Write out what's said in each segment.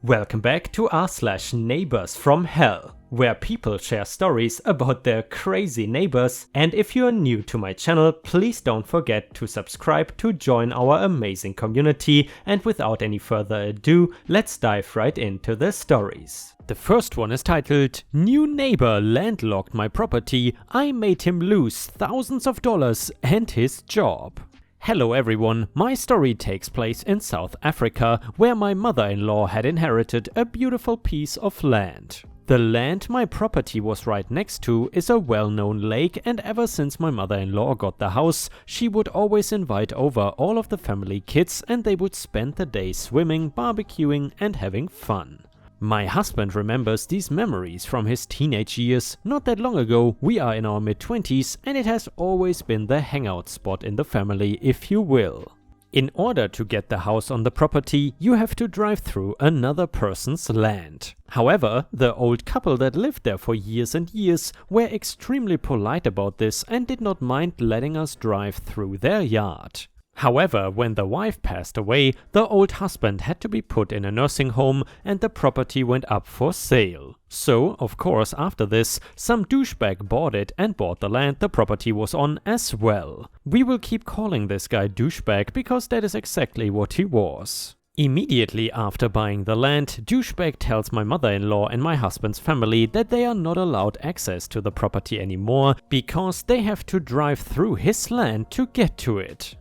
Welcome back to r/neighbors from hell, where people share stories about their crazy neighbors, and if you are new to my channel, please don't forget to subscribe to join our amazing community, and without any further ado, let's dive right into the stories. The first one is titled, "New neighbor landlocked my property, I made him lose thousands of dollars and his job." Hello everyone, my story takes place in South Africa, where my mother-in-law had inherited a beautiful piece of land. The land my property was right next to is a well-known lake, and ever since my mother-in-law got the house, she would always invite over all of the family kids and they would spend the day swimming, barbecuing and having fun. My husband remembers these memories from his teenage years. Not that long ago, we are in our mid-20s and it has always been the hangout spot in the family, if you will. In order to get the house on the property, you have to drive through another person's land. However, the old couple that lived there for years and years were extremely polite about this and did not mind letting us drive through their yard. However, when the wife passed away, the old husband had to be put in a nursing home and the property went up for sale. So, of course, after this, some douchebag bought it and bought the land the property was on as well. We will keep calling this guy douchebag because that is exactly what he was. Immediately after buying the land, douchebag tells my mother-in-law and my husband's family that they are not allowed access to the property anymore because they have to drive through his land to get to it.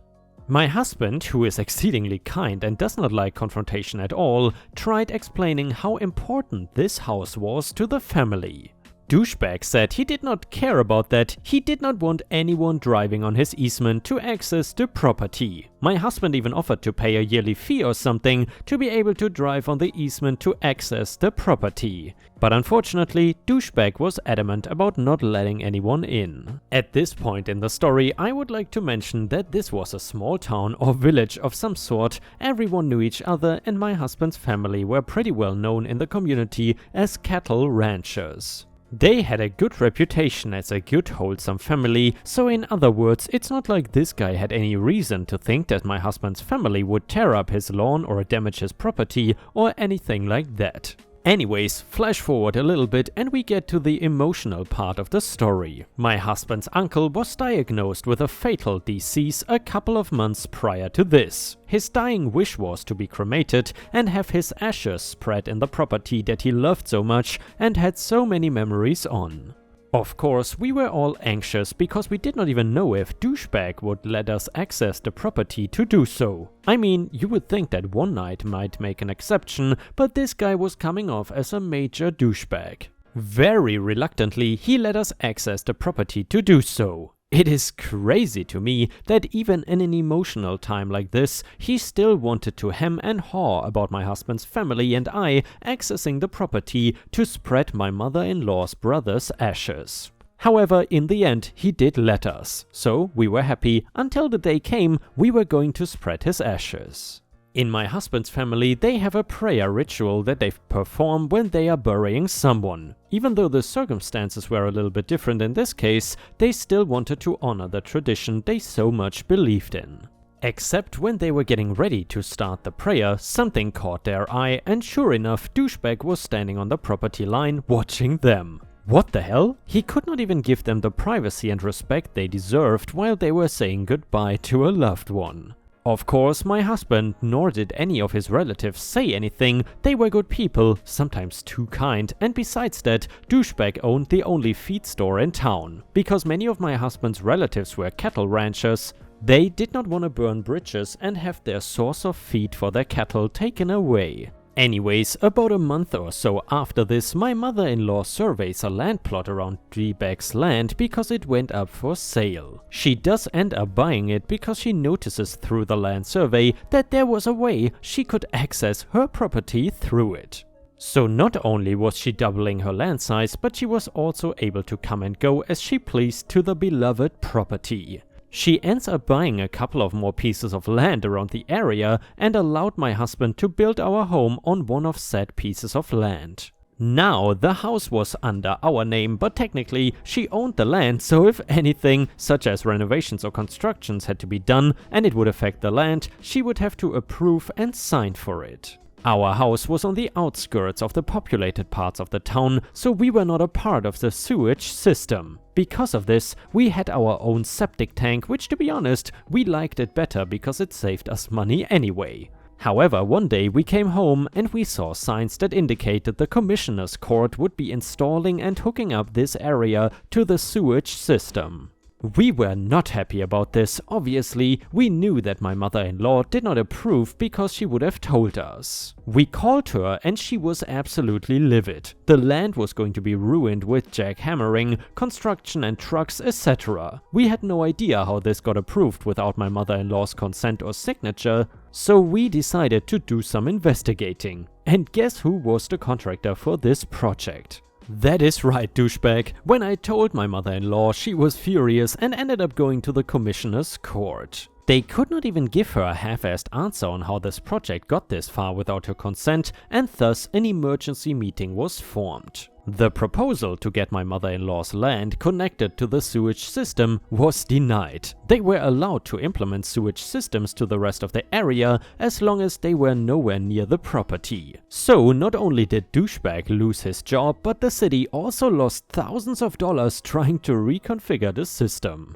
My husband, who is exceedingly kind and does not like confrontation at all, tried explaining how important this house was to the family. Douchebag said he did not care about that, he did not want anyone driving on his easement to access the property. My husband even offered to pay a yearly fee or something to be able to drive on the easement to access the property. But unfortunately, douchebag was adamant about not letting anyone in. At this point in the story, I would like to mention that this was a small town or village of some sort. Everyone knew each other and my husband's family were pretty well known in the community as cattle ranchers. They had a good reputation as a good wholesome family, so in other words, it's not like this guy had any reason to think that my husband's family would tear up his lawn or damage his property or anything like that. Anyways, flash forward a little bit and we get to the emotional part of the story. My husband's uncle was diagnosed with a fatal disease a couple of months prior to this. His dying wish was to be cremated and have his ashes spread in the property that he loved so much and had so many memories on. Of course, we were all anxious because we did not even know if douchebag would let us access the property to do so. I mean, you would think that one night might make an exception, but this guy was coming off as a major douchebag. Very reluctantly, he let us access the property to do so. It is crazy to me that even in an emotional time like this, he still wanted to hem and haw about my husband's family and I accessing the property to spread my mother-in-law's brother's ashes. However, in the end, he did let us, so we were happy until the day came we were going to spread his ashes. In my husband's family, they have a prayer ritual that they perform when they are burying someone. Even though the circumstances were a little bit different in this case, they still wanted to honor the tradition they so much believed in. Except when they were getting ready to start the prayer, something caught their eye and sure enough, douchebag was standing on the property line watching them. What the hell? He could not even give them the privacy and respect they deserved while they were saying goodbye to a loved one. Of course, my husband nor did any of his relatives say anything. They were good people, sometimes too kind, and besides that, douchebag owned the only feed store in town. Because many of my husband's relatives were cattle ranchers, they did not want to burn bridges and have their source of feed for their cattle taken away. Anyways, about a month or so after this, my mother-in-law surveys a land plot around douchebag's land because it went up for sale. She does end up buying it because she notices through the land survey that there was a way she could access her property through it. So not only was she doubling her land size, but she was also able to come and go as she pleased to the beloved property. She ends up buying a couple of more pieces of land around the area and allowed my husband to build our home on one of said pieces of land. Now, the house was under our name, but technically she owned the land, so if anything, such as renovations or constructions had to be done and it would affect the land, she would have to approve and sign for it. Our house was on the outskirts of the populated parts of the town, so we were not a part of the sewage system. Because of this, we had our own septic tank, which, to be honest, we liked it better because it saved us money anyway. However, one day we came home and we saw signs that indicated the commissioner's court would be installing and hooking up this area to the sewage system. We were not happy about this. Obviously, we knew that my mother-in-law did not approve because she would have told us. We called her and she was absolutely livid. The land was going to be ruined with jackhammering, construction and trucks, etc. We had no idea how this got approved without my mother-in-law's consent or signature, so we decided to do some investigating. And guess who was the contractor for this project? That is right, douchebag. When I told my mother-in-law, she was furious and ended up going to the commissioner's court. They could not even give her a half-assed answer on how this project got this far without her consent, and thus an emergency meeting was formed. The proposal to get my mother-in-law's land connected to the sewage system was denied. They were allowed to implement sewage systems to the rest of the area as long as they were nowhere near the property. So not only did douchebag lose his job, but the city also lost thousands of dollars trying to reconfigure the system.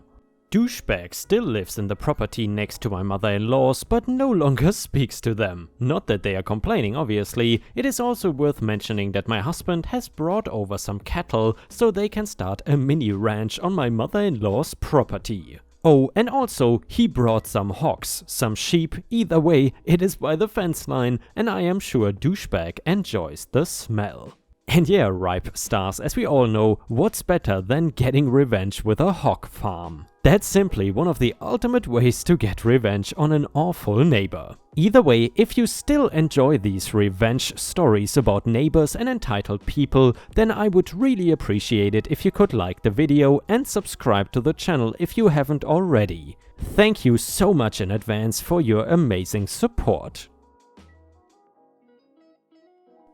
Douchebag still lives in the property next to my mother-in-law's, but no longer speaks to them. Not that they are complaining, obviously. It is also worth mentioning that my husband has brought over some cattle so they can start a mini ranch on my mother-in-law's property. Oh, and also he brought some hogs, some sheep. Either way, it is by the fence line, and I am sure douchebag enjoys the smell. And yeah, ripe stars, as we all know, what's better than getting revenge with a hog farm? That's simply one of the ultimate ways to get revenge on an awful neighbor. Either way, if you still enjoy these revenge stories about neighbors and entitled people, then I would really appreciate it if you could like the video and subscribe to the channel if you haven't already. Thank you so much in advance for your amazing support.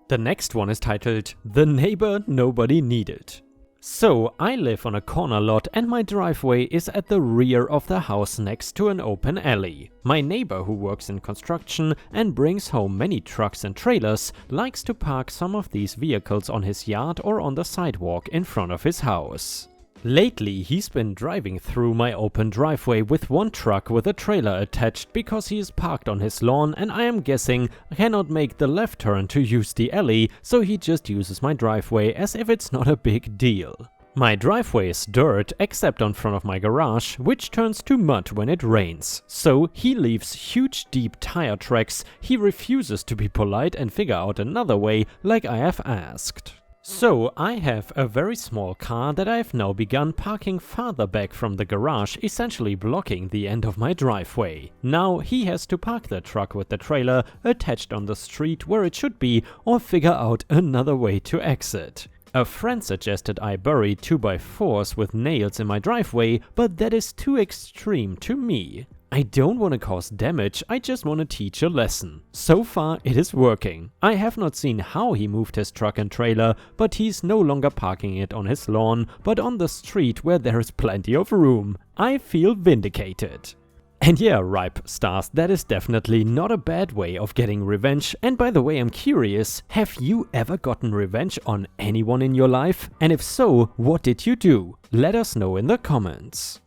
The next one is titled, The Neighbor Nobody Needed. So, I live on a corner lot and my driveway is at the rear of the house next to an open alley. My neighbor, who works in construction and brings home many trucks and trailers, likes to park some of these vehicles on his yard or on the sidewalk in front of his house. Lately, he's been driving through my open driveway with one truck with a trailer attached because he is parked on his lawn and I am guessing cannot make the left turn to use the alley, so he just uses my driveway as if it's not a big deal. My driveway is dirt except on front of my garage, which turns to mud when it rains. So he leaves huge deep tire tracks. He refuses to be polite and figure out another way like I have asked. So I have a very small car that I have now begun parking farther back from the garage, essentially blocking the end of my driveway. Now he has to park the truck with the trailer attached on the street where it should be, or figure out another way to exit. A friend suggested I bury 2x4s with nails in my driveway, but that is too extreme to me. I don't want to cause damage, I just want to teach a lesson. So far it is working. I have not seen how he moved his truck and trailer, but he's no longer parking it on his lawn, but on the street where there is plenty of room. I feel vindicated. And yeah, ripe stars, that is definitely not a bad way of getting revenge. And by the way, I'm curious, have you ever gotten revenge on anyone in your life? And if so, what did you do? Let us know in the comments.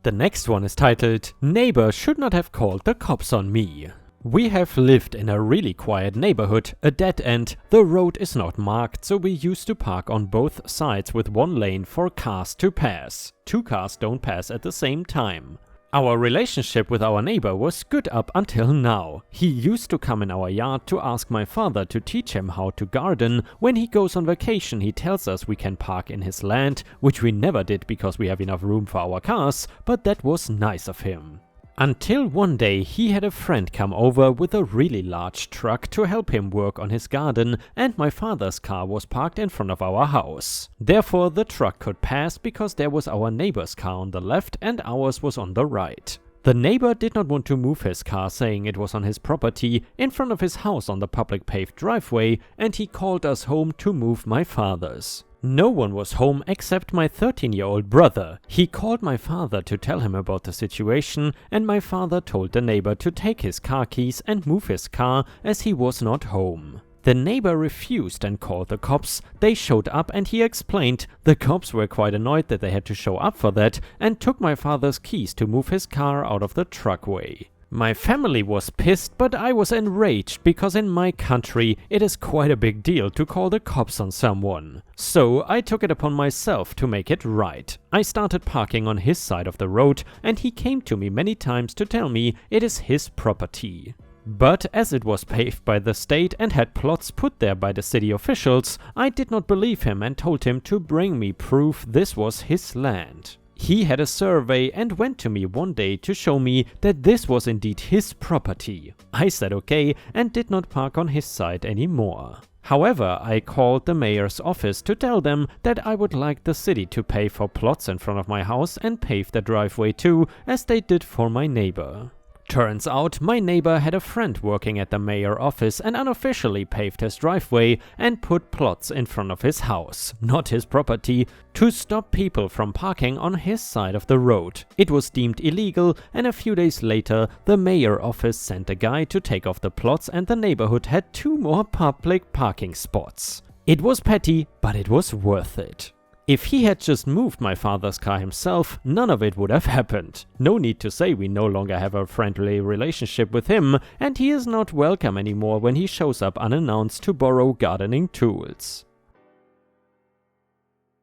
The next one is titled, Neighbor Should Not Have Called the Cops on Me. We have lived in a really quiet neighborhood, a dead end. The road is not marked, so we used to park on both sides with one lane for cars to pass. Two cars don't pass at the same time. Our relationship with our neighbor was good up until now. He used to come in our yard to ask my father to teach him how to garden. When he goes on vacation, he tells us we can park in his land, which we never did because we have enough room for our cars, but that was nice of him. Until one day he had a friend come over with a really large truck to help him work on his garden, and my father's car was parked in front of our house. Therefore the truck could pass because there was our neighbor's car on the left and ours was on the right. The neighbor did not want to move his car, saying it was on his property in front of his house on the public paved driveway, and he called us home to move my father's. No one was home except my 13-year-old brother. He called my father to tell him about the situation, and my father told the neighbor to take his car keys and move his car as he was not home. The neighbor refused and called the cops. They showed up and he explained. The cops were quite annoyed that they had to show up for that and took my father's keys to move his car out of the truckway. My family was pissed, but I was enraged because in my country it is quite a big deal to call the cops on someone. So I took it upon myself to make it right. I started parking on his side of the road and he came to me many times to tell me it is his property. But as it was paved by the state and had plots put there by the city officials, I did not believe him and told him to bring me proof this was his land. He had a survey and went to me one day to show me that this was indeed his property. I said okay and did not park on his side anymore. However, I called the mayor's office to tell them that I would like the city to pay for plots in front of my house and pave the driveway too, as they did for my neighbor. Turns out my neighbor had a friend working at the mayor office and unofficially paved his driveway and put plots in front of his house, not his property, to stop people from parking on his side of the road. It was deemed illegal, and a few days later the mayor office sent a guy to take off the plots and the neighborhood had 2 more public parking spots. It was petty, but it was worth it. If he had just moved my father's car himself, none of it would have happened. No need to say we no longer have a friendly relationship with him, and he is not welcome anymore when he shows up unannounced to borrow gardening tools.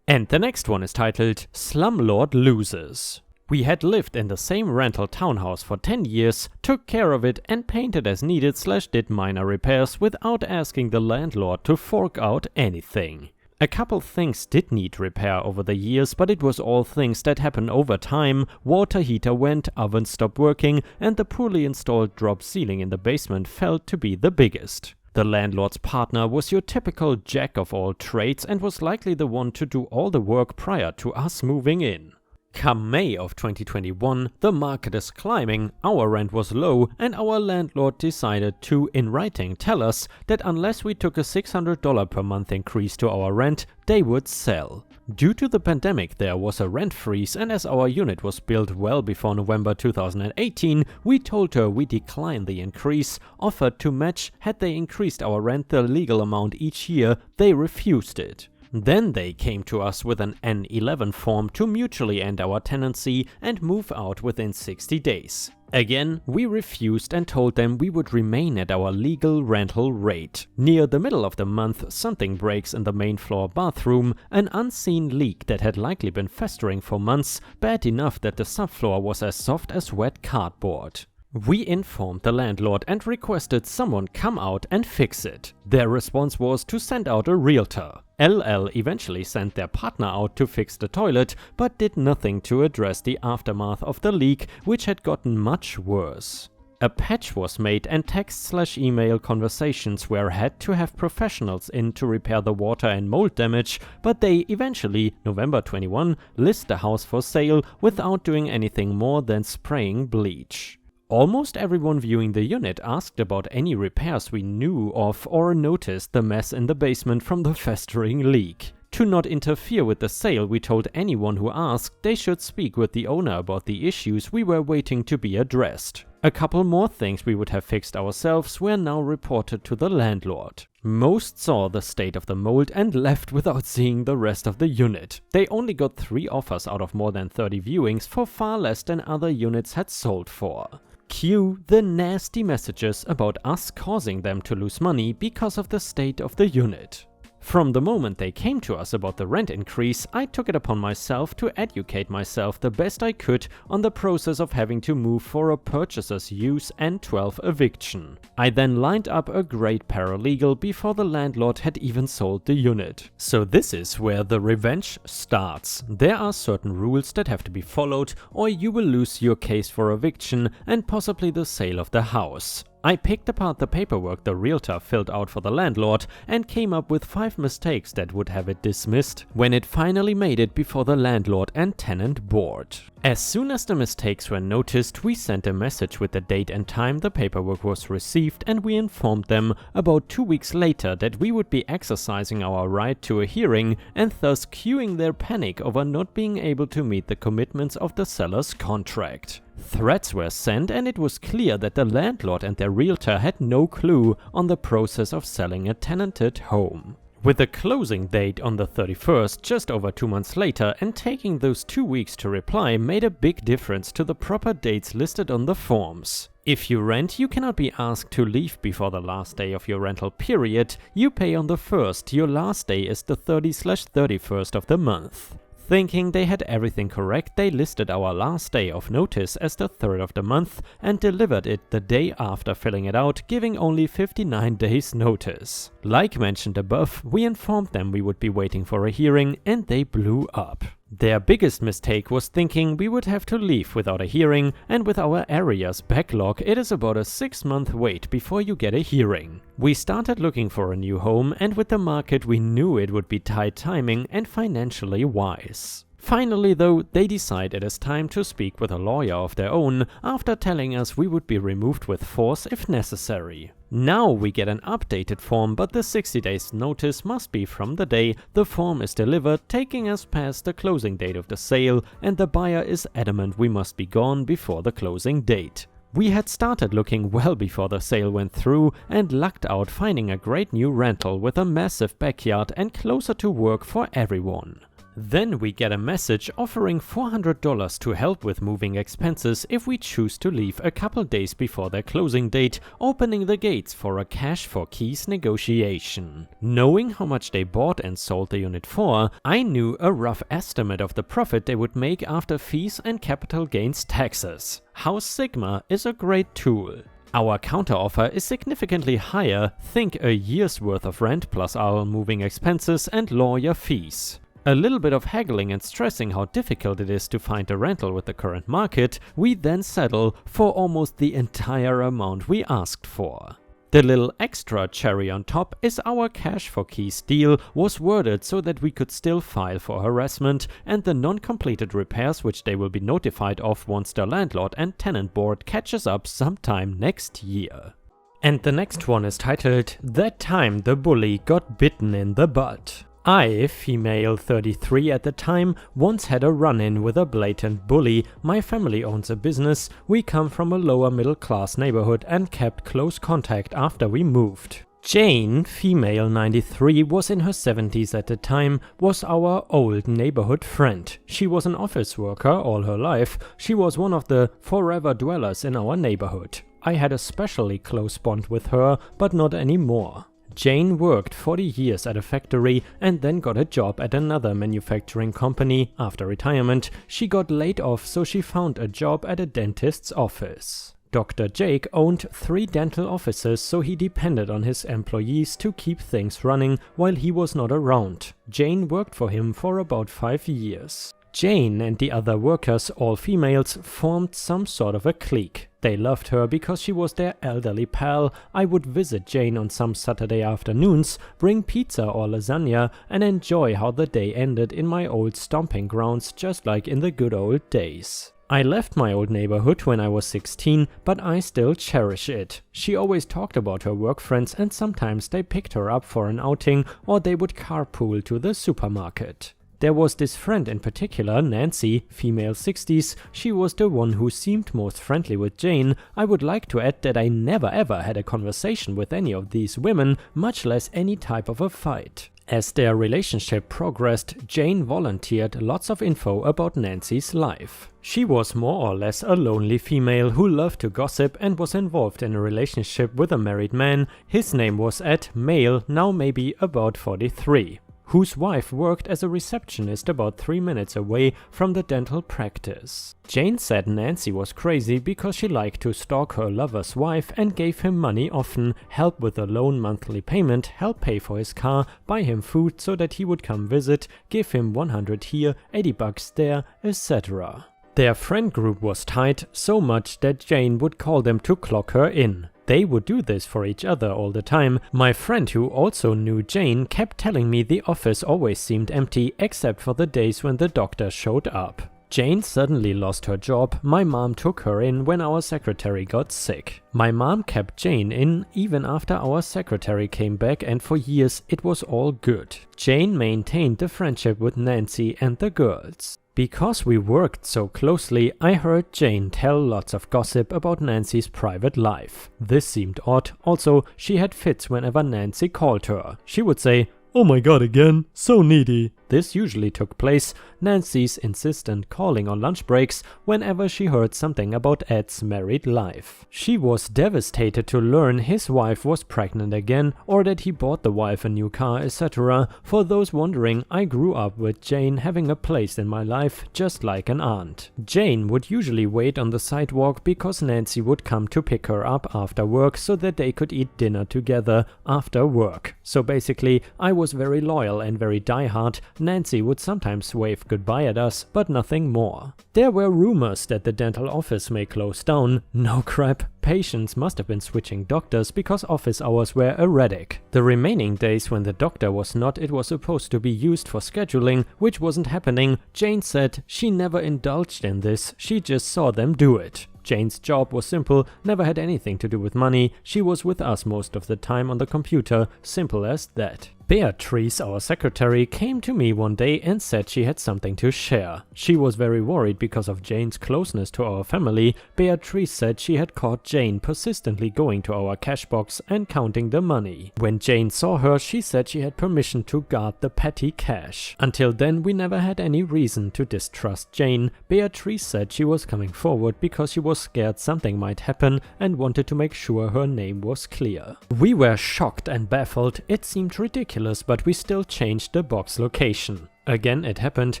And the next one is titled Slumlord Loses. We had lived in the same rental townhouse for 10 years, took care of it and painted as needed / did minor repairs without asking the landlord to fork out anything. A couple things did need repair over the years, but it was all things that happened over time. Water heater went, oven stopped working, and the poorly installed drop ceiling in the basement felt to be the biggest. The landlord's partner was your typical jack of all trades and was likely the one to do all the work prior to us moving in. Come May of 2021, the market is climbing, our rent was low, and our landlord decided to, in writing, tell us that unless we took a $600 per month increase to our rent, they would sell. Due to the pandemic, there was a rent freeze, and as our unit was built well before November 2018, we told her we declined the increase, offered to match had they increased our rent the legal amount each year. They refused it. Then they came to us with an N11 form to mutually end our tenancy and move out within 60 days. Again, we refused and told them we would remain at our legal rental rate. Near the middle of the month, something breaks in the main floor bathroom, an unseen leak that had likely been festering for months, bad enough that the subfloor was as soft as wet cardboard. We informed the landlord and requested someone come out and fix it. Their response was to send out a realtor. LL eventually sent their partner out to fix the toilet, but did nothing to address the aftermath of the leak, which had gotten much worse. A patch was made and text/email conversations were had to have professionals in to repair the water and mold damage, but they eventually, November 21, list the house for sale without doing anything more than spraying bleach. Almost everyone viewing the unit asked about any repairs we knew of or noticed the mess in the basement from the festering leak. To not interfere with the sale, we told anyone who asked they should speak with the owner about the issues we were waiting to be addressed. A couple more things we would have fixed ourselves were now reported to the landlord. Most saw the state of the mold and left without seeing the rest of the unit. They only got 3 offers out of more than 30 viewings for far less than other units had sold for. Cue the nasty messages about us causing them to lose money because of the state of the unit. From the moment they came to us about the rent increase, I took it upon myself to educate myself the best I could on the process of having to move for a purchaser's use and 12 eviction. I then lined up a great paralegal before the landlord had even sold the unit. So this is where the revenge starts. There are certain rules that have to be followed or you will lose your case for eviction and possibly the sale of the house. I picked apart the paperwork the realtor filled out for the landlord and came up with 5 mistakes that would have it dismissed when it finally made it before the landlord and tenant board. As soon as the mistakes were noticed, we sent a message with the date and time the paperwork was received, and we informed them about 2 weeks later that we would be exercising our right to a hearing and thus cueing their panic over not being able to meet the commitments of the seller's contract. Threats were sent, and it was clear that the landlord and their realtor had no clue on the process of selling a tenanted home. With the closing date on the 31st, just over 2 months later, and taking those 2 weeks to reply made a big difference to the proper dates listed on the forms. If you rent, you cannot be asked to leave before the last day of your rental period. You pay on the 1st, your last day is the 30/31st of the month. Thinking they had everything correct, they listed our last day of notice as the 3rd of the month and delivered it the day after filling it out, giving only 59 days notice. Like mentioned above, we informed them we would be waiting for a hearing, and they blew up. Their biggest mistake was thinking we would have to leave without a hearing, and with our area's backlog, it is about a 6-month wait before you get a hearing. We started looking for a new home, and with the market we knew it would be tight timing and financially wise. Finally though, they decide it is time to speak with a lawyer of their own, after telling us we would be removed with force if necessary. Now we get an updated form, but the 60 days notice must be from the day the form is delivered, taking us past the closing date of the sale, and the buyer is adamant we must be gone before the closing date. We had started looking well before the sale went through and lucked out finding a great new rental with a massive backyard and closer to work for everyone. Then we get a message offering $400 to help with moving expenses if we choose to leave a couple days before their closing date, opening the gates for a cash for keys negotiation. Knowing how much they bought and sold the unit for, I knew a rough estimate of the profit they would make after fees and capital gains taxes. House Sigma is a great tool. Our counteroffer is significantly higher, think a year's worth of rent plus our moving expenses and lawyer fees. A little bit of haggling and stressing how difficult it is to find a rental with the current market, we then settle for almost the entire amount we asked for. The little extra cherry on top is our cash for keys deal was worded so that we could still file for harassment and the non-completed repairs which they will be notified of once the landlord and tenant board catches up sometime next year. And the next one is titled "That Time the Bully Got Bitten in the Butt." I, female 33 at the time, once had a run-in with a blatant bully. My family owns a business, we come from a lower middle class neighborhood and kept close contact after we moved. Jane, female 93, was in her 70s at the time, was our old neighborhood friend. She was an office worker all her life. She was one of the forever dwellers in our neighborhood. I had a specially close bond with her, but not anymore. Jane worked 40 years at a factory and then got a job at another manufacturing company. After retirement, she got laid off, so she found a job at a dentist's office. Dr. Jake owned 3 dental offices, so he depended on his employees to keep things running while he was not around. Jane worked for him for about 5 years. Jane and the other workers, all females, formed some sort of a clique. They loved her because she was their elderly pal. I would visit Jane on some Saturday afternoons, bring pizza or lasagna, and enjoy how the day ended in my old stomping grounds, just like in the good old days. I left my old neighborhood when I was 16, but I still cherish it. She always talked about her work friends, and sometimes they picked her up for an outing or they would carpool to the supermarket. There was this friend in particular, Nancy, female 60s, she was the one who seemed most friendly with Jane. I would like to add that I never ever had a conversation with any of these women, much less any type of a fight. As their relationship progressed, Jane volunteered lots of info about Nancy's life. She was more or less a lonely female who loved to gossip and was involved in a relationship with a married man. His name was Ed, male, now maybe about 43. Whose wife worked as a receptionist about 3 minutes away from the dental practice. Jane said Nancy was crazy because she liked to stalk her lover's wife and gave him money often, help with a loan monthly payment, help pay for his car, buy him food so that he would come visit, give him 100 here, 80 bucks there, etc. Their friend group was tight, so much that Jane would call them to clock her in. They would do this for each other all the time. My friend, who also knew Jane, kept telling me the office always seemed empty except for the days when the doctor showed up. Jane suddenly lost her job. My mom took her in when our secretary got sick. My mom kept Jane in even after our secretary came back, and for years it was all good. Jane maintained the friendship with Nancy and the girls. Because we worked so closely, I heard Jane tell lots of gossip about Nancy's private life. This seemed odd. Also, she had fits whenever Nancy called her. She would say, "Oh my god, again? So needy." This usually took place, Nancy's insistent calling on lunch breaks, whenever she heard something about Ed's married life. She was devastated to learn his wife was pregnant again, or that he bought the wife a new car, etc. For those wondering, I grew up with Jane having a place in my life, just like an aunt. Jane would usually wait on the sidewalk because Nancy would come to pick her up after work so that they could eat dinner together after work. So basically, I was very loyal and very diehard. Nancy would sometimes wave goodbye at us, but nothing more. There were rumors that the dental office may close down. No crap. Patients must have been switching doctors because office hours were erratic. The remaining days when the doctor was not, it was supposed to be used for scheduling, which wasn't happening. Jane said she never indulged in this, she just saw them do it. Jane's job was simple, never had anything to do with money. She was with us most of the time on the computer, simple as that. Beatrice, our secretary, came to me one day and said she had something to share. She was very worried because of Jane's closeness to our family. Beatrice said she had caught Jane persistently going to our cash box and counting the money. When Jane saw her, she said she had permission to guard the petty cash. Until then, we never had any reason to distrust Jane. Beatrice said she was coming forward because she was scared something might happen and wanted to make sure her name was clear. We were shocked and baffled. It seemed ridiculous, but we still changed the box location. Again it happened.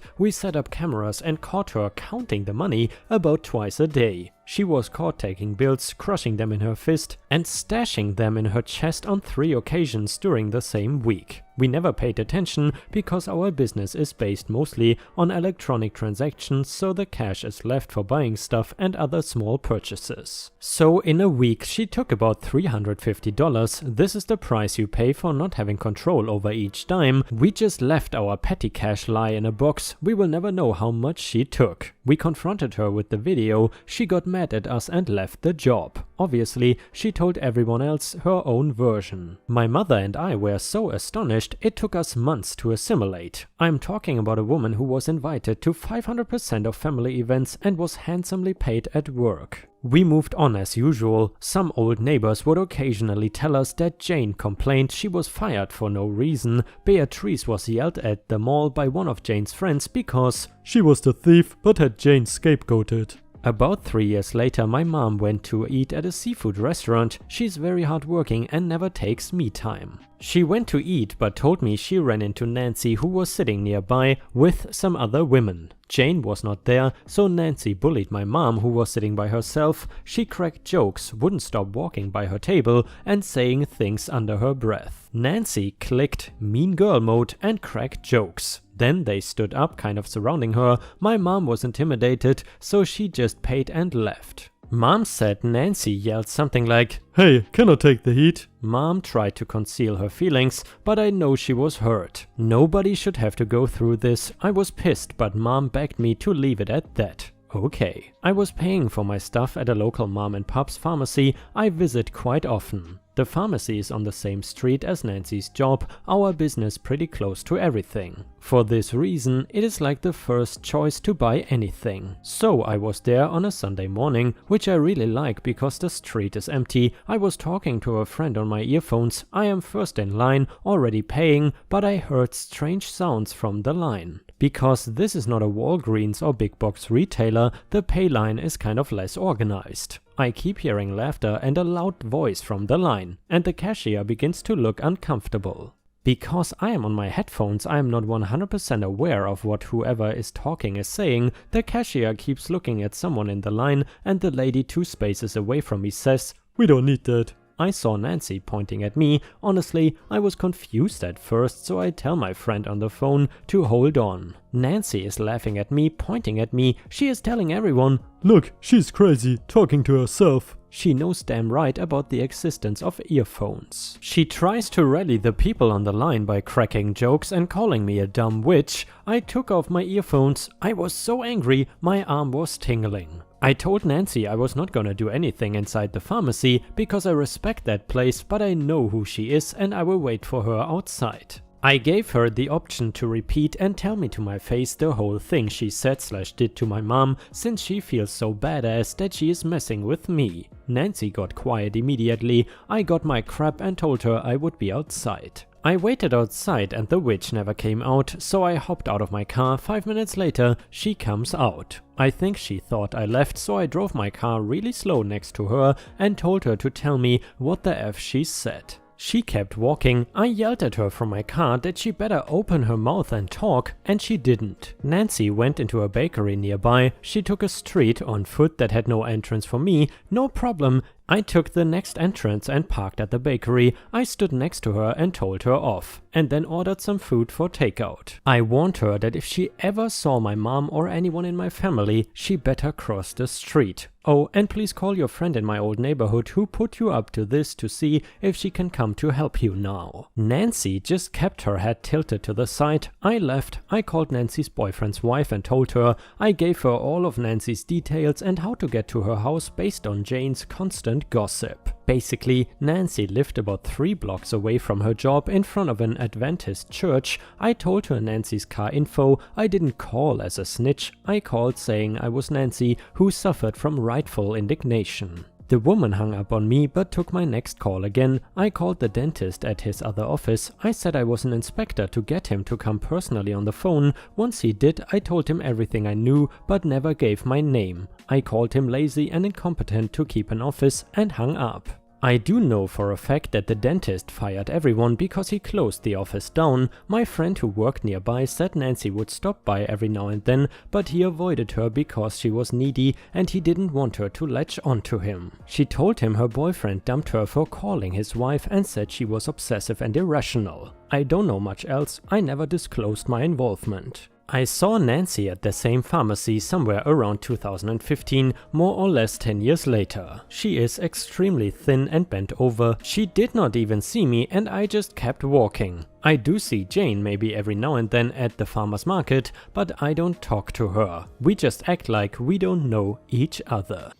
We set up cameras and caught her counting the money about twice a day. She was caught taking bills, crushing them in her fist, and stashing them in her chest on 3 occasions during the same week. We never paid attention because our business is based mostly on electronic transactions, so the cash is left for buying stuff and other small purchases. So in a week she took about $350. This is the price you pay for not having control over each dime. We just left our petty cash lie in a box. We will never know how much she took. We confronted her with the video. She got mad at us and left the job. Obviously, she told everyone else her own version. My mother and I were so astonished, it took us months to assimilate. I'm talking about a woman who was invited to 500% of family events and was handsomely paid at work. We moved on as usual. Some old neighbors would occasionally tell us that Jane complained she was fired for no reason. Beatrice was yelled at the mall by one of Jane's friends because she was the thief but had Jane scapegoated. About 3 years later, my mom went to eat at a seafood restaurant. She's very hardworking and never takes me time. She went to eat but told me she ran into Nancy, who was sitting nearby with some other women. Jane was not there, so Nancy bullied my mom, who was sitting by herself. She cracked jokes, wouldn't stop walking by her table and saying things under her breath. Nancy clicked mean girl mode and cracked jokes. Then they stood up, kind of surrounding her. My mom was intimidated, so she just paid and left. Mom said Nancy yelled something like, "Hey, can I take the heat?" Mom tried to conceal her feelings, but I know she was hurt. Nobody should have to go through this. I was pissed, but Mom begged me to leave it at that. Okay. I was paying for my stuff at a local mom and pop's pharmacy I visit quite often. The pharmacy is on the same street as Nancy's job, our business pretty close to everything. For this reason, it is like the first choice to buy anything. So I was there on a Sunday morning, which I really like because the street is empty. I was talking to a friend on my earphones. I am first in line, already paying, but I heard strange sounds from the line. Because this is not a Walgreens or big box retailer, the pay line is kind of less organized. I keep hearing laughter and a loud voice from the line, and the cashier begins to look uncomfortable. Because I am on my headphones, I am not 100% aware of what whoever is talking is saying. The cashier keeps looking at someone in the line, and the lady 2 spaces away from me says, "We don't need that." I saw Nancy pointing at me. Honestly, I was confused at first, so I tell my friend on the phone to hold on. Nancy is laughing at me, pointing at me. She is telling everyone, "Look, she's crazy, talking to herself." She knows damn right about the existence of earphones. She tries to rally the people on the line by cracking jokes and calling me a dumb witch. I took off my earphones. I was so angry, my arm was tingling. I told Nancy I was not gonna do anything inside the pharmacy because I respect that place, but I know who she is and I will wait for her outside. I gave her the option to repeat and tell me to my face the whole thing she said/did to my mom, since she feels so badass that she is messing with me. Nancy got quiet immediately. I got my crap and told her I would be outside. I waited outside and the witch never came out, so I hopped out of my car. 5 minutes later, she comes out. I think she thought I left, so I drove my car really slow next to her and told her to tell me what the F she said. She kept walking. I yelled at her from my car that she better open her mouth and talk, and she didn't. Nancy went into a bakery nearby. She took a street on foot that had no entrance for me. No problem. I took the next entrance and parked at the bakery. I stood next to her and told her off, and then ordered some food for takeout. I warned her that if she ever saw my mom or anyone in my family, she better cross the street. Oh, and please call your friend in my old neighborhood who put you up to this to see if she can come to help you now. Nancy just kept her head tilted to the side. I left. I called Nancy's boyfriend's wife and told her. I gave her all of Nancy's details and how to get to her house based on Jane's constant gossip. Basically, Nancy lived about 3 blocks away from her job in front of an Adventist church. I told her Nancy's car info. I didn't call as a snitch. I called saying I was Nancy, who suffered from rightful indignation. The woman hung up on me but took my next call again. I called the dentist at his other office. I said I was an inspector to get him to come personally on the phone. Once he did, I told him everything I knew but never gave my name. I called him lazy and incompetent to keep an office and hung up. I do know for a fact that the dentist fired everyone because he closed the office down. My friend who worked nearby said Nancy would stop by every now and then, but he avoided her because she was needy and he didn't want her to latch onto him. She told him her boyfriend dumped her for calling his wife and said she was obsessive and irrational. I don't know much else. I never disclosed my involvement. I saw Nancy at the same pharmacy somewhere around 2015, more or less 10 years later. She is extremely thin and bent over. She did not even see me and I just kept walking. I do see Jane maybe every now and then at the farmer's market, but I don't talk to her. We just act like we don't know each other.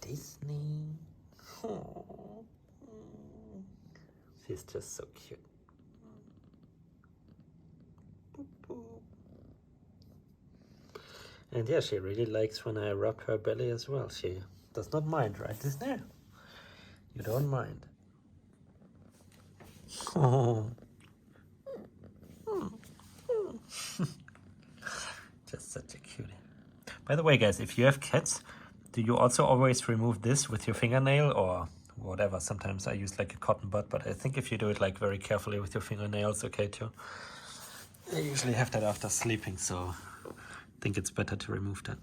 Disney. Oh. She's just so cute. And yeah, she really likes when I rub her belly as well. She does not mind, right, Disney? You don't mind. Oh. Just such a cutie. By the way, guys, if you have cats, do you also always remove this with your fingernail or whatever? Sometimes I use like a cotton bud, but I think if you do it like very carefully with your fingernails, okay too. I usually have that after sleeping, so I think it's better to remove that.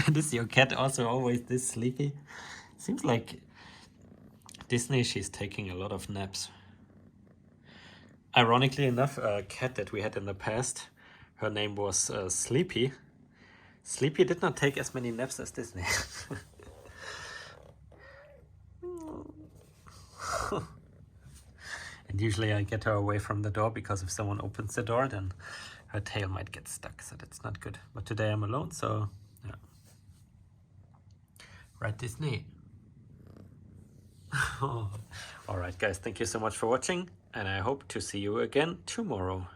And is your cat also always this sleepy? Seems like Disney, she's taking a lot of naps. Ironically enough, a cat that we had in the past, her name was Sleepy. Sleepy did not take as many naps as Disney. And usually I get her away from the door because if someone opens the door, then her tail might get stuck, so that's not good. But today I'm alone, so yeah. Right, Disney? Alright guys, thank you so much for watching, and I hope to see you again tomorrow.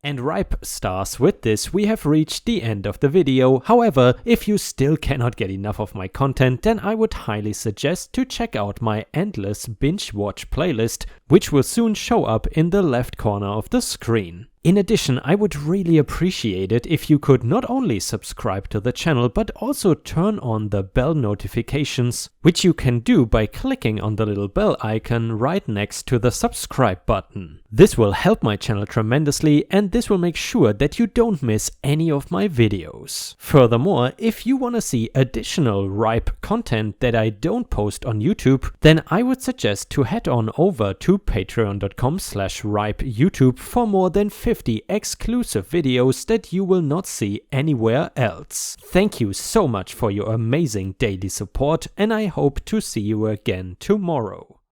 And ripe stars, with this we have reached the end of the video. However, if you still cannot get enough of my content, then I would highly suggest to check out my endless binge watch playlist, which will soon show up in the left corner of the screen. In addition, I would really appreciate it if you could not only subscribe to the channel, but also turn on the bell notifications, which you can do by clicking on the little bell icon right next to the subscribe button. This will help my channel tremendously, and this will make sure that you don't miss any of my videos. Furthermore, if you want to see additional ripe content that I don't post on YouTube, then I would suggest to head on over to patreon.com/ripeyoutube for more than 50 exclusive videos that you will not see anywhere else. Thank you so much for your amazing daily support, and I hope to see you again tomorrow.